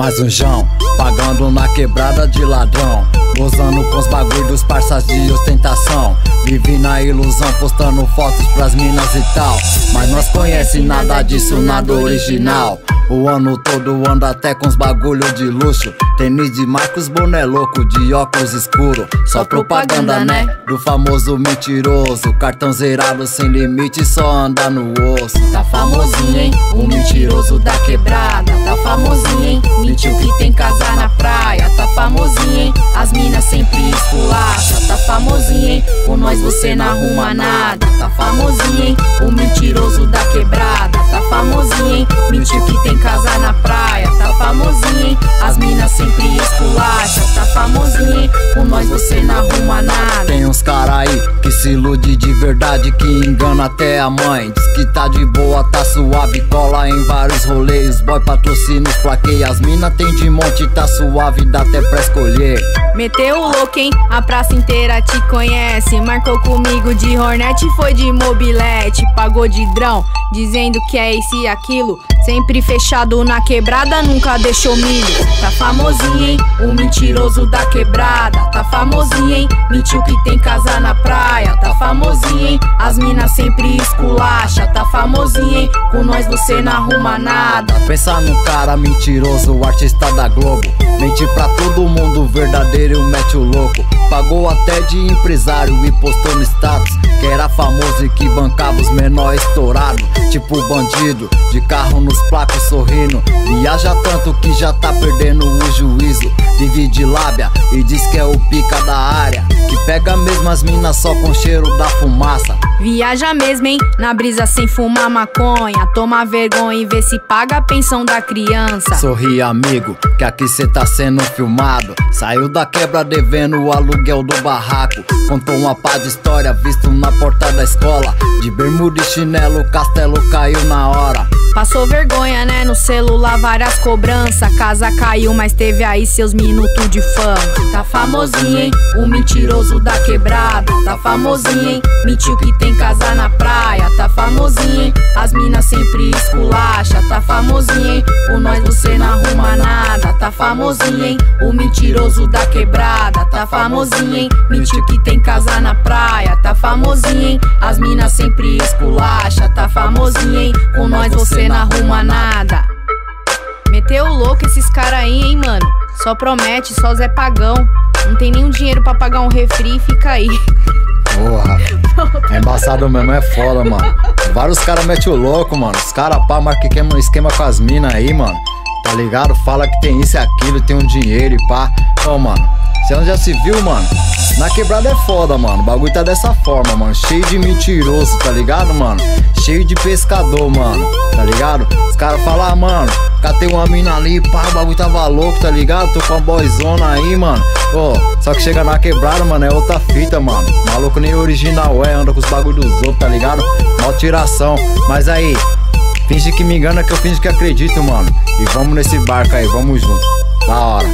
Mais um jão, pagando na quebrada de ladrão, gozando com os bagulho dos parças de ostentação. Vive na ilusão, postando fotos pras minas e tal, mas nós conhece nada disso, nada original. O ano todo anda até com os bagulho de luxo, tênis de Marcos, boné louco, de óculos escuro. Só propaganda, né? Do famoso mentiroso, cartão zerado sem limite, só anda no osso. Tá famosinho, hein? O mentiroso da quebrada. Tá famosinho, hein? Mentiu que tem casa na praia. Tá famosinho, hein? As minas sempre esculacha. Tá famosinho, hein? Com nós você não arruma nada. Tá famosinho, hein? O mentiroso da quebrada. Tá famosinho, hein? Mentiu que tem casa na praia. Tá famosinho, hein? As minas sempre esculacha. Tá famosinho, hein? Com nós você não arruma nada. Tem uns cara aí que se ilude de verdade, que engana até a mãe. Diz que tá de boa, tá suave, cola em vários rolês. Boy patrocina os plaqueios, as mina tem de monte, tá suave, dá até pra escolher. Meteu o louco, hein? A praça inteira te conhece. Marcou comigo de Hornet, foi de mobilete. Pagou de drão, dizendo que é isso e aquilo. Sempre fechado na quebrada, nunca deixou milho. Tá famosinho, hein? O mentiroso da quebrada. Tá famosinho, hein? Mentiu que tem casa na praia. Tá famosinho, hein? As minas sempre esculacha. Tá famosinho, hein? Com nós você não arruma nada. Pensa num cara mentiroso, o artista da Globo. Mente pra todo mundo, verdadeiro, mete o louco. Pagou até de empresário e postou no status que era famoso e que bancava os menores estourado. Tipo bandido, de carro nos placos sorrindo. Viaja tanto que já tá perdendo o juízo. Vive de lábia e diz que é o pica da área, que pega mesmo as minas só com cheiro da fumaça. Viaja mesmo, hein? Na brisa sem fumar maconha. Toma vergonha e vê se paga a pensão da criança. Sorri, amigo, que aqui cê tá sendo filmado. Saiu da quebra devendo o aluguel do barraco. Contou uma pá de história visto na porta da escola. De bermuda e chinelo, o castelo caiu na hora. Passou vergonha, né? No celular várias cobranças. Casa caiu, mas teve aí seus minutos de fama. Tá famosinho, hein? O mentiroso da quebrada. Tá famosinho, hein? Mentiu que tem casa na praia. Tá famosinho, hein? As minas sempre esculacha. Tá famosinho, hein? Com nós você não arruma nada. Tá famosinho, hein? O mentiroso da quebrada. Tá famosinho, hein? Mentiu que tem casa na praia. Tá famosinho, hein? As minas sempre esculacha. Tá famosinho, hein? Com nós você não arruma nada. Meteu o louco esses cara aí, hein, mano. Só promete, só Zé Pagão. Não tem nenhum dinheiro pra pagar um refri e fica aí. Porra, é embaçado mesmo, é foda, mano. Vários caras metem o louco, mano. Os caras pá, marca que um esquema com as minas aí, mano. Tá ligado? Fala que tem isso e aquilo, tem um dinheiro e pá. Ô, mano, você já se viu, mano? Na quebrada é foda, mano. O bagulho tá dessa forma, mano. Cheio de mentiroso, tá ligado, mano? Cheio de pescador, mano. Tá ligado? Os caras falam, ah, mano, catei uma mina ali, pá, o bagulho tava louco, tá ligado? Tô com a boyzona aí, mano. Ô, só que chega na quebrada, mano, é outra fita, mano. Maluco nem original é, anda com os bagulho dos outros, tá ligado? Mó tiração. Mas aí, finge que me engana que eu finge que acredito, mano. E vamos nesse barco aí, vamos junto. Da hora.